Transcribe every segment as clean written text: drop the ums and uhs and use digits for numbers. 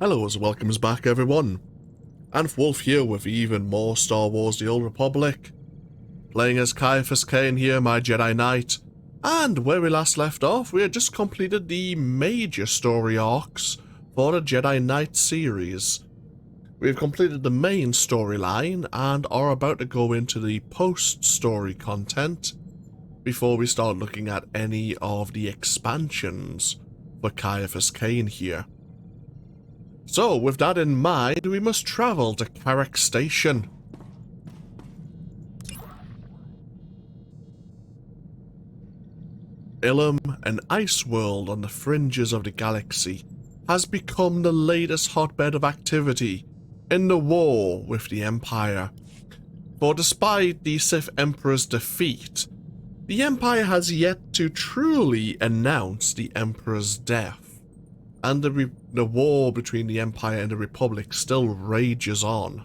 Hello and welcomes back everyone. Wolf here with even more Star Wars The Old Republic. Playing as Ciaphas Cain here, my Jedi Knight. And where we last left off, we had just completed the major story arcs for the Jedi Knight series. We've completed the main storyline and are about to go into the post-story content before we start looking at any of the expansions for Ciaphas Cain here. So, with that in mind, we must travel to Carrick Station. Ilum, an ice world on the fringes of the galaxy, has become the latest hotbed of activity in the war with the Empire. For despite the Sith Emperor's defeat, the Empire has yet to truly announce the Emperor's death. And the war between the Empire and the Republic still rages on.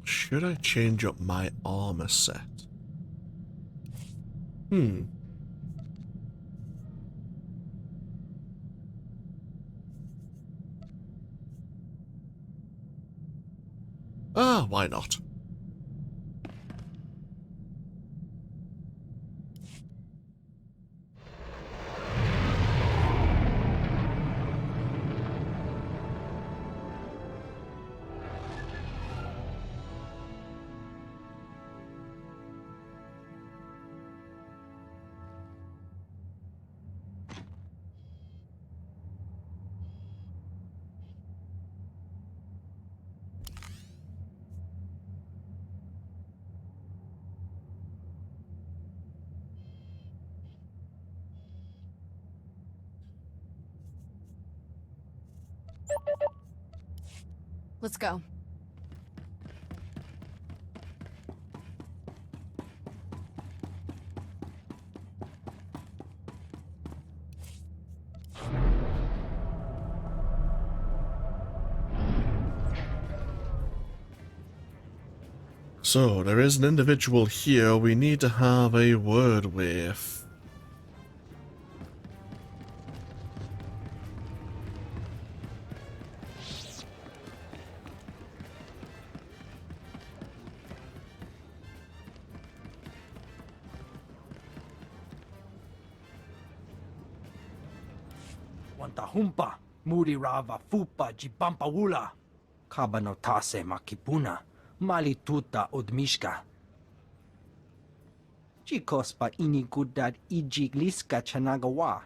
Should I change up my armor set? Why not? Let's go. So, there is an individual here we need to have a word with. Wantahumpa, Murirava Fupa Jipampawula, Kabanotase Makipuna, Malituta Odmishka. Chikospa Inigudad Ijigliska Chanagawa.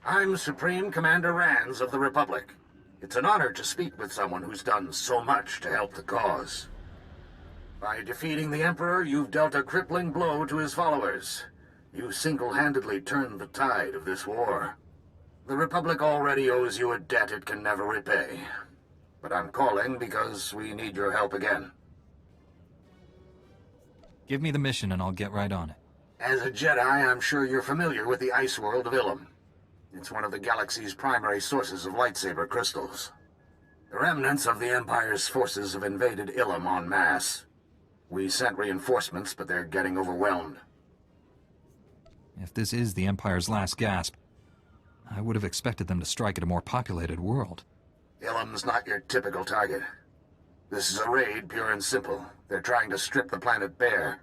I'm Supreme Commander Rands of the Republic. It's an honor to speak with someone who's done so much to help the cause. By defeating the Emperor, you've dealt a crippling blow to his followers. You single-handedly turned the tide of this war. The Republic already owes you a debt it can never repay. But I'm calling because we need your help again. Give me the mission and I'll get right on it. As a Jedi, I'm sure you're familiar with the ice world of Ilum. It's one of the galaxy's primary sources of lightsaber crystals. The remnants of the Empire's forces have invaded Ilum en masse. We sent reinforcements, but they're getting overwhelmed. If this is the Empire's last gasp, I would have expected them to strike at a more populated world. Ilum's not your typical target. This is a raid, pure and simple. They're trying to strip the planet bare.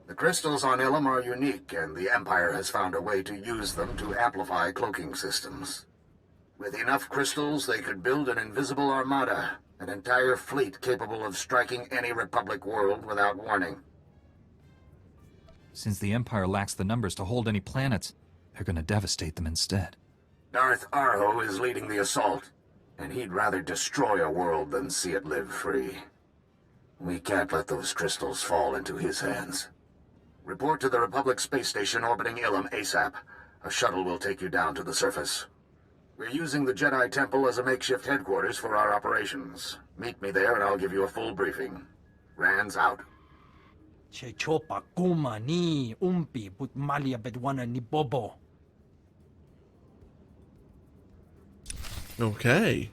The crystals on Ilum are unique, and the Empire has found a way to use them to amplify cloaking systems. With enough crystals, they could build an invisible armada, an entire fleet capable of striking any Republic world without warning. Since the Empire lacks the numbers to hold any planets, they're gonna devastate them instead. Darth Arho is leading the assault, and he'd rather destroy a world than see it live free. We can't let those crystals fall into his hands. Report to the Republic space station orbiting Ilum ASAP. A shuttle will take you down to the surface. We're using the Jedi Temple as a makeshift headquarters for our operations. Meet me there and I'll give you a full briefing. Rand's out. Che chopa kuma ni umpi but malia bedwana ni bobo. Okay.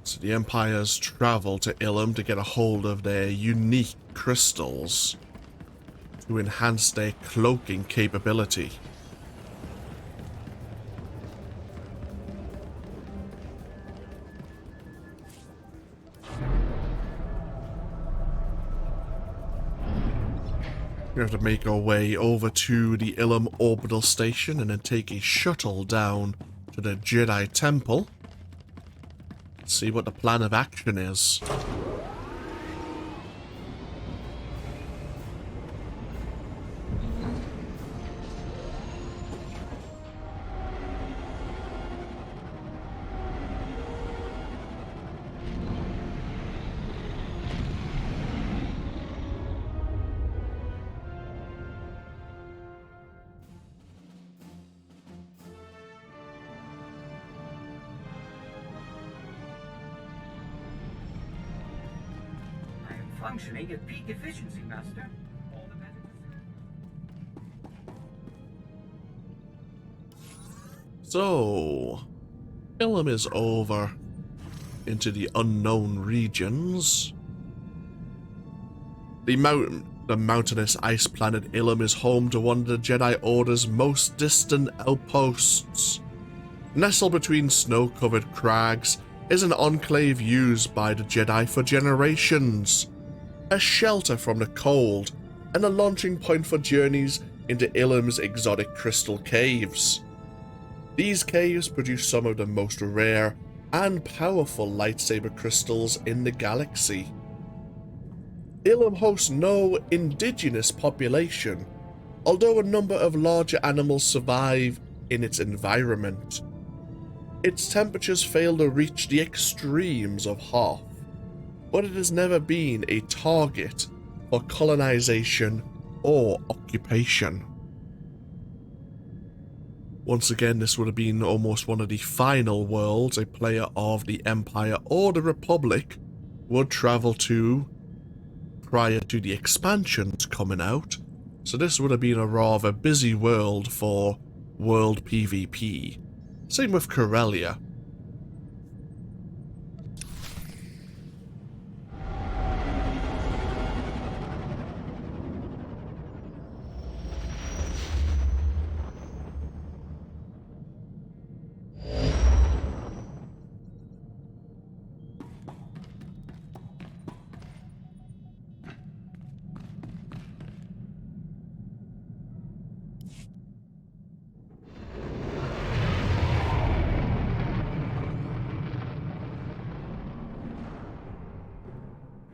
So the Empire's traveled to Ilum to get a hold of their unique crystals to enhance their cloaking capability. We have to make our way over to the Ilum orbital station and then take a shuttle down to the Jedi Temple. See what the plan of action is. Functioning at peak efficiency, Master. All the better. So, Ilum is over into the unknown regions. The mountainous ice planet Ilum is home to one of the Jedi Order's most distant outposts. Nestled between snow-covered crags is an enclave used by the Jedi for generations. A shelter from the cold, and a launching point for journeys into Ilum's exotic crystal caves. These caves produce some of the most rare and powerful lightsaber crystals in the galaxy. Ilum hosts no indigenous population, although a number of larger animals survive in its environment. Its temperatures fail to reach the extremes of Hoth, but it has never been a target for colonization or occupation. Once again, this would have been almost one of the final worlds a player of the Empire or the Republic would travel to prior to the expansions coming out, so this would have been a rather busy world for world PvP. Same with Corellia.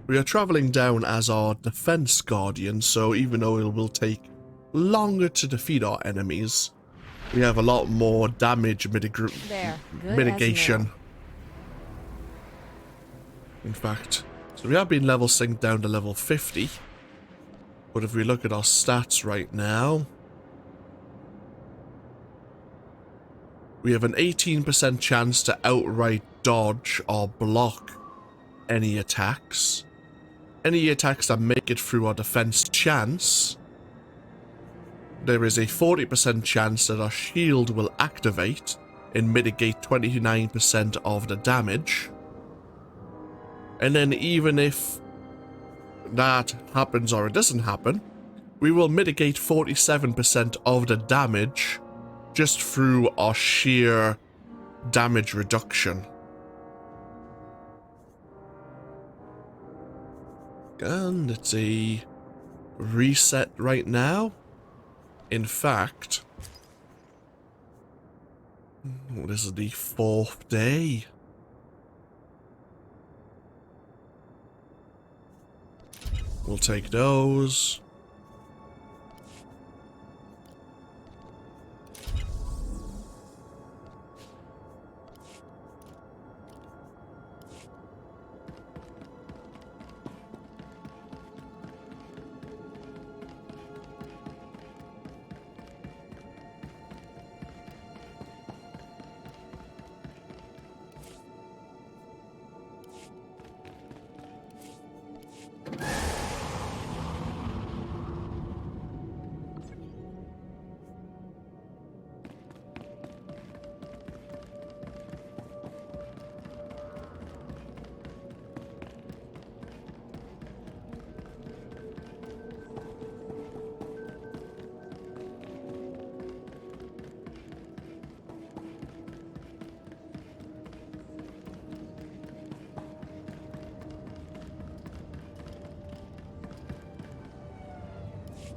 We are travelling down as our defense guardian, so even though it will take longer to defeat our enemies, we have a lot more damage mitigation. In fact, so we have been level synced down to level 50, but if we look at our stats right now, we have an 18% chance to outright dodge or block any attacks. Any attacks that make it through our defense chance, there is a 40% chance that our shield will activate and mitigate 29% of the damage. And then even if that happens or it doesn't happen, we will mitigate 47% of the damage just through our sheer damage reduction. And it's a reset right now. In fact, this is the 4th day. We'll take those.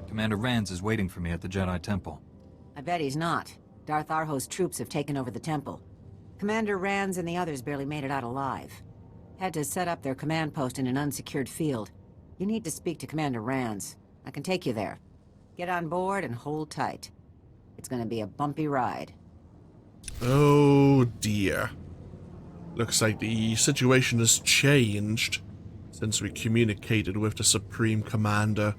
Commander Rands is waiting for me at the Jedi Temple. I bet he's not. Darth Arho's troops have taken over the temple. Commander Rands and the others barely made it out alive. Had to set up their command post in an unsecured field. You need to speak to Commander Rands. I can take you there. Get on board and hold tight. It's gonna be a bumpy ride. Oh dear. Looks like the situation has changed since we communicated with the Supreme Commander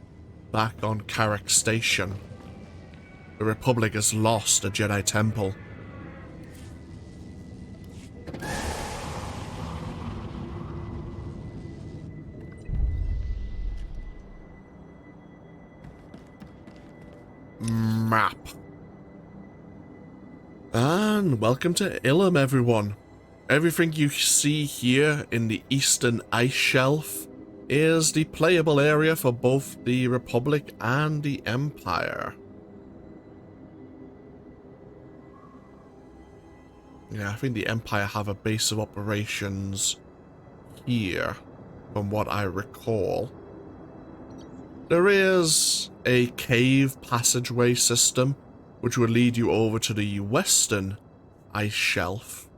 back on Carrick Station. The Republic has lost the Jedi Temple. Map. And welcome to Ilum, everyone. Everything you see here in the eastern ice shelf is the playable area for both the Republic and the Empire. Yeah, I think the Empire have a base of operations here, from what I recall. There is a cave passageway system, which would lead you over to the western ice shelf,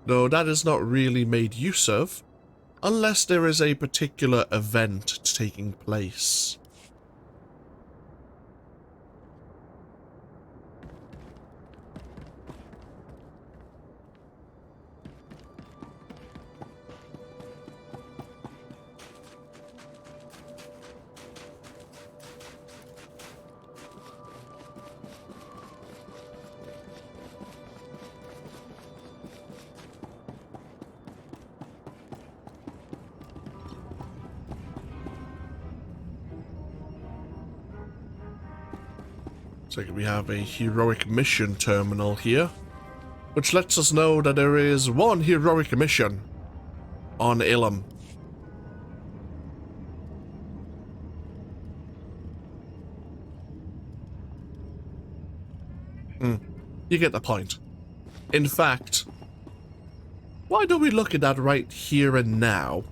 though that is not really made use of, unless there is a particular event taking place. So we have a heroic mission terminal here, which lets us know that there is one heroic mission on Ilum. You get the point. In fact, why don't we look at that right here and now?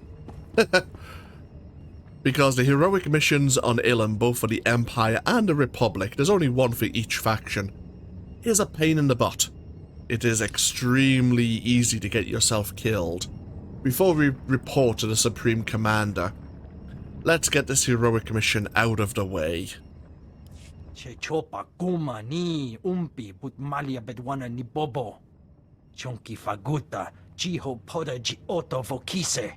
Because the heroic missions on Ilum, both for the Empire and the Republic, there's only one for each faction, is a pain in the butt. It is extremely easy to get yourself killed. Before we report to the Supreme Commander, let's get this heroic mission out of the way. Chechopa kuma ni umpi but malia bedwana ni bobo. Chonki faguta jiho poda ji oto vokise.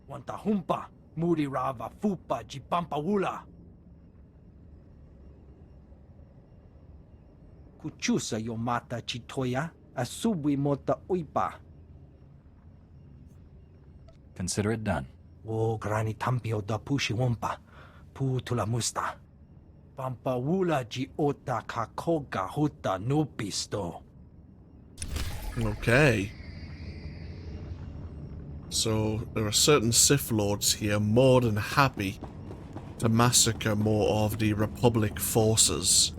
Wanta humpa muri rava fupa ji pampawula. Kuchusa yomata chitoya asubwi mota uipa. Consider it done. O grani tampio da pushi wompa pu tula musta. Pampawula ji ota kakoga huta nupisto. Okay. So, there are certain Sith Lords here more than happy to massacre more of the Republic forces.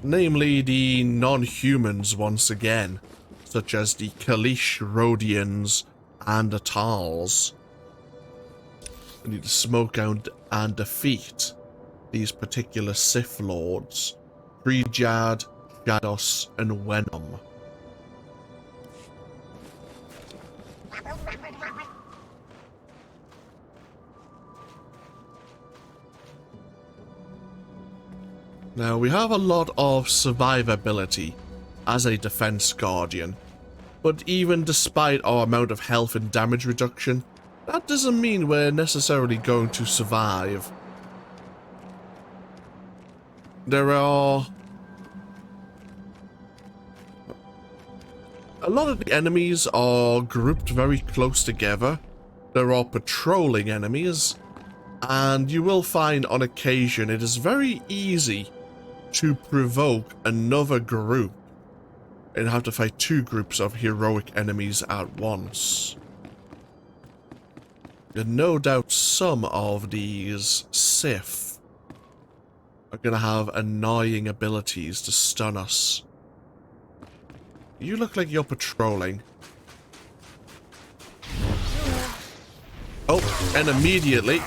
Namely, the non-humans once again, such as the Kalish Rhodians and the Tals. We need to smoke out and defeat these particular Sith Lords, Prejad, Jados, and Venom. Now, we have a lot of survivability as a defense guardian, but even despite our amount of health and damage reduction, that doesn't mean we're necessarily going to survive. There are a lot of the enemies are grouped very close together. There are patrolling enemies, and you will find on occasion it is very easy to provoke another group and have to fight two groups of heroic enemies at once. And no doubt some of these Sith are going to have annoying abilities to stun us. You look like you're patrolling. Oh, and immediately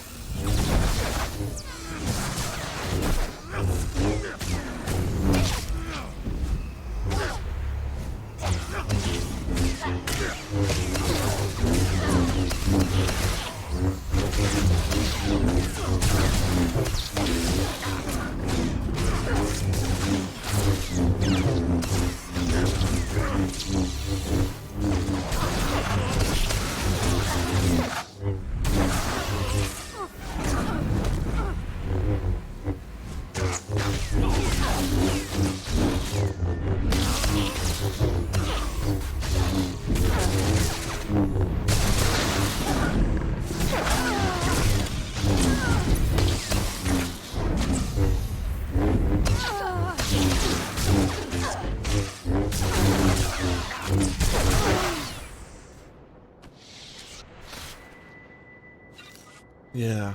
Yeah.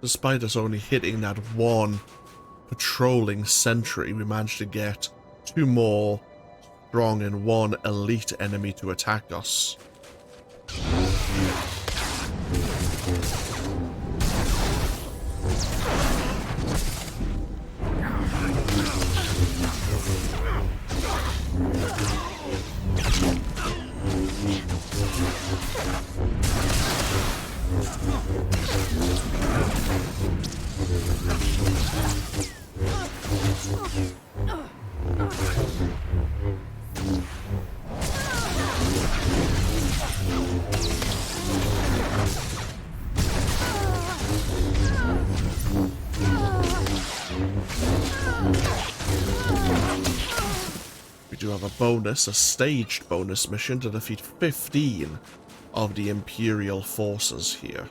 Despite us only hitting that one patrolling sentry, we managed to get 2 more strong and 1 elite enemy to attack us. We do have a bonus, a staged bonus mission to defeat 15 of the Imperial forces here.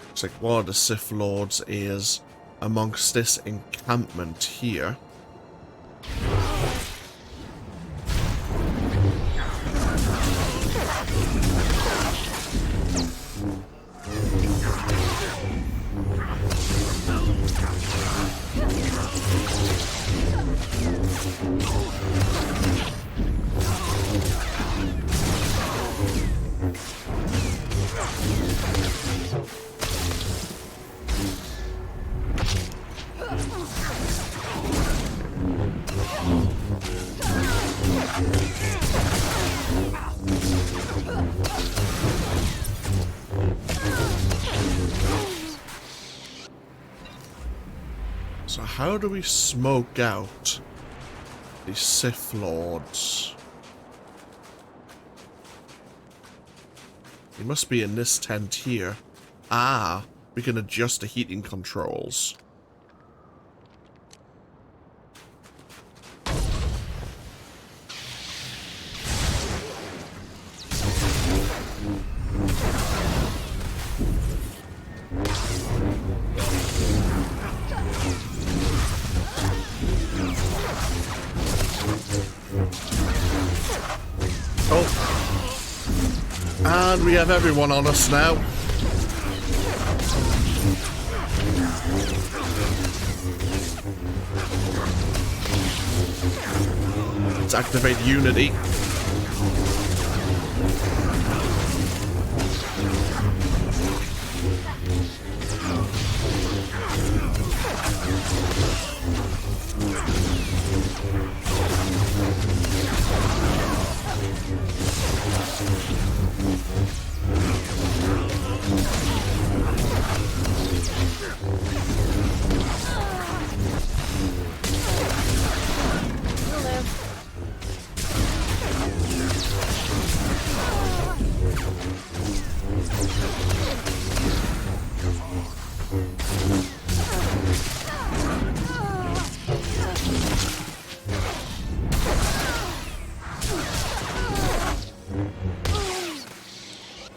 Looks like one of the Sith Lords is amongst this encampment here. So how do we smoke out the Sith Lords? He must be in this tent here. Ah, we can adjust the heating controls. And we have everyone on us now. Let's activate Unity.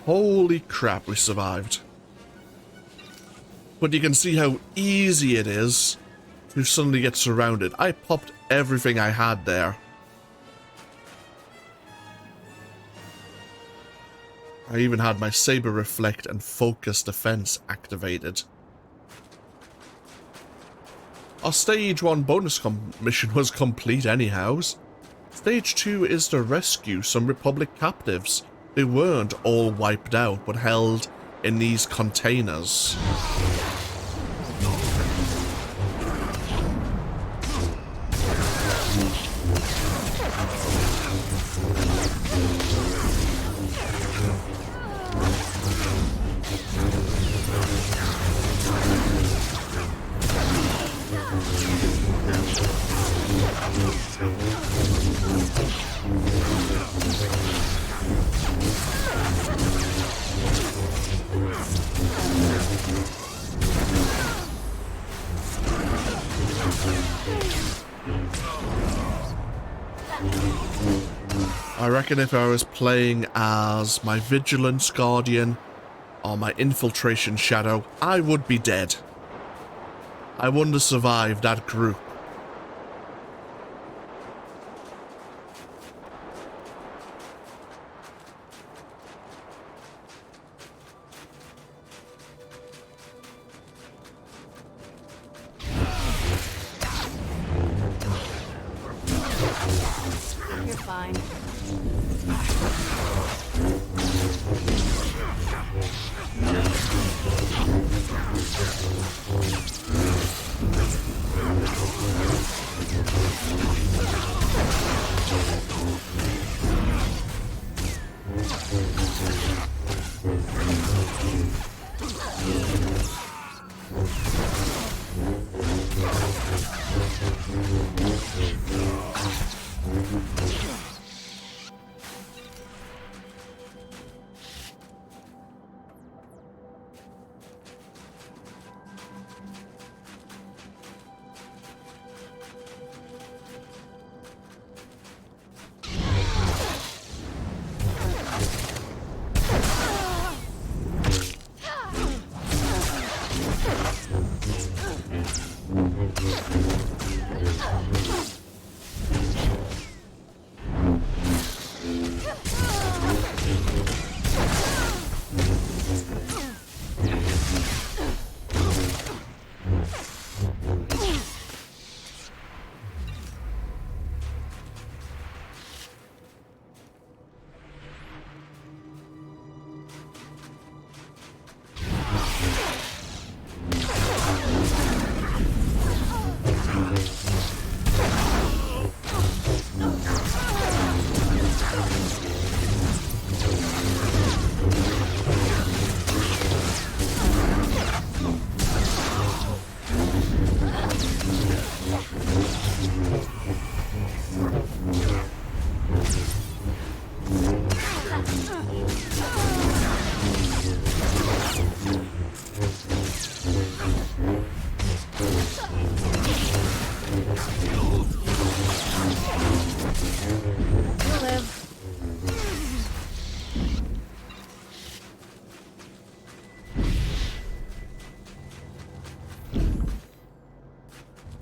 Holy crap, we survived. But you can see how easy it is to suddenly get surrounded. I popped everything I had there. I even had my Saber Reflect and Focus Defense activated. Our Stage 1 bonus mission was complete anyhows. Stage 2 is to rescue some Republic captives. They weren't all wiped out, but held in these containers. I reckon if I was playing as my Vigilance Guardian or my Infiltration Shadow, I would be dead. I wouldn't have survived that group. fine.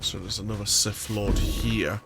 So there's another Sith Lord here.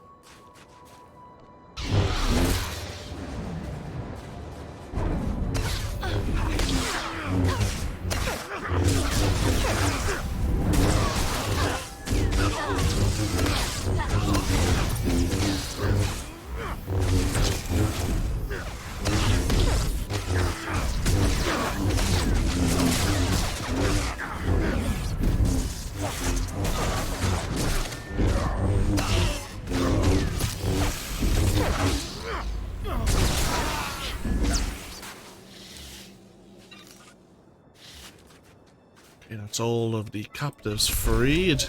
Okay, that's all of the captives freed.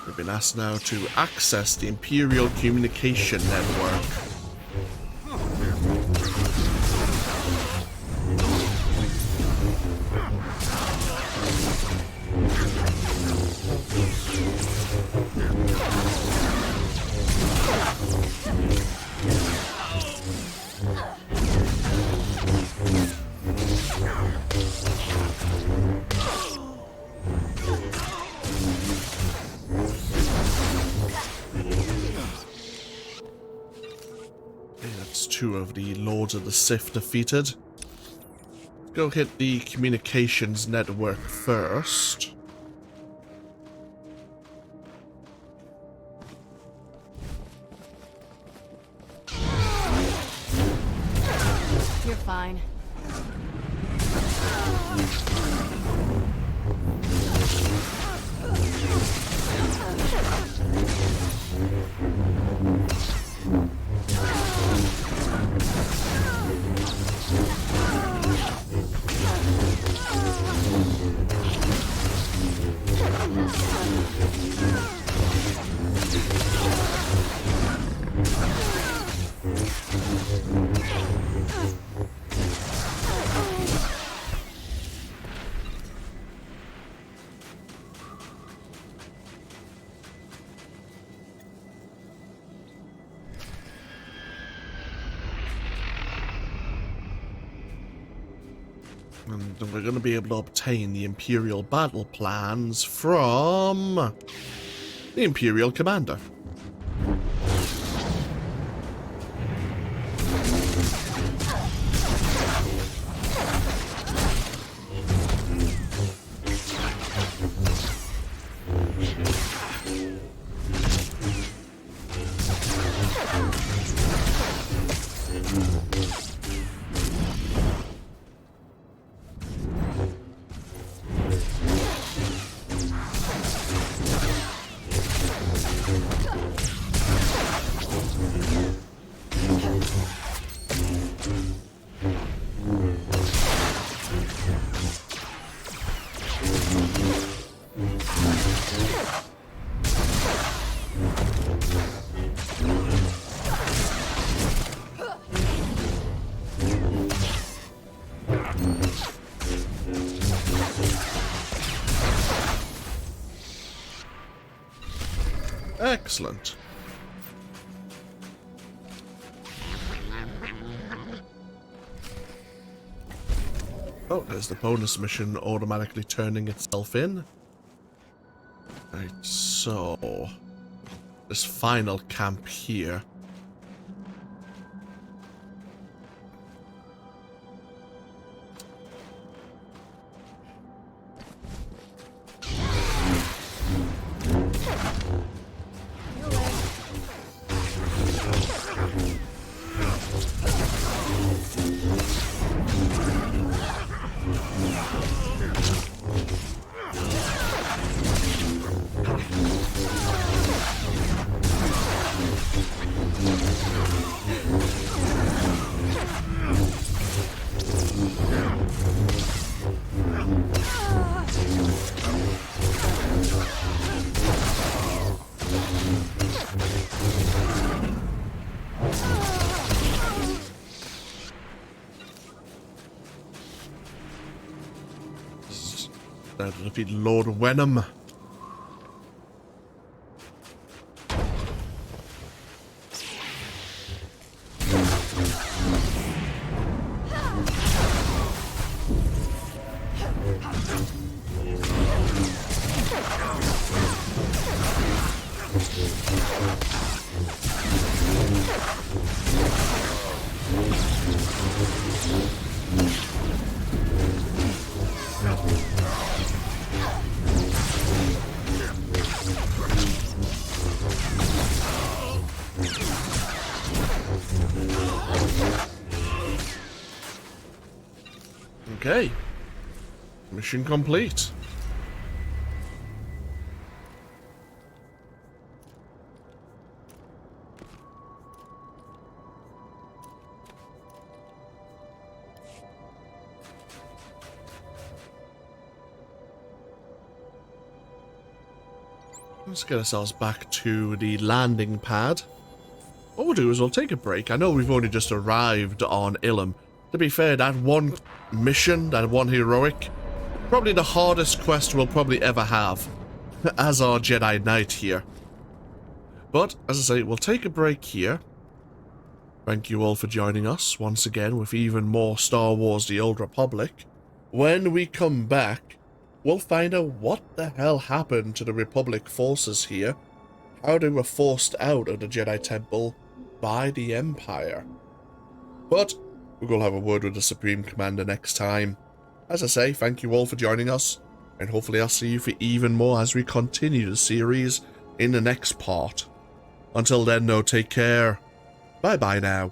We've been asked now to access the Imperial communication network. Two of the Lords of the Sith defeated. Go hit the communications network first. You're fine. And we're going to be able to obtain the Imperial battle plans from the Imperial Commander. Excellent. Oh, there's the bonus mission automatically turning itself in. Right, so this final camp here. There to defeat Lord Wenham. Okay. Mission complete. Let's get ourselves back to the landing pad. What we'll do is we'll take a break. I know we've only just arrived on Ilum. To be fair, that one mission, that one heroic, probably the hardest quest we'll probably ever have as our Jedi Knight here. But, as I say, we'll take a break here. Thank you all for joining us once again with even more Star Wars The Old Republic. When we come back, we'll find out what the hell happened to the Republic forces here, how they were forced out of the Jedi Temple by the Empire. But we'll have a word with the Supreme Commander next time. As I say, thank you all for joining us, and hopefully I'll see you for even more as we continue the series in the next part. Until then, though, take care. Bye-bye now.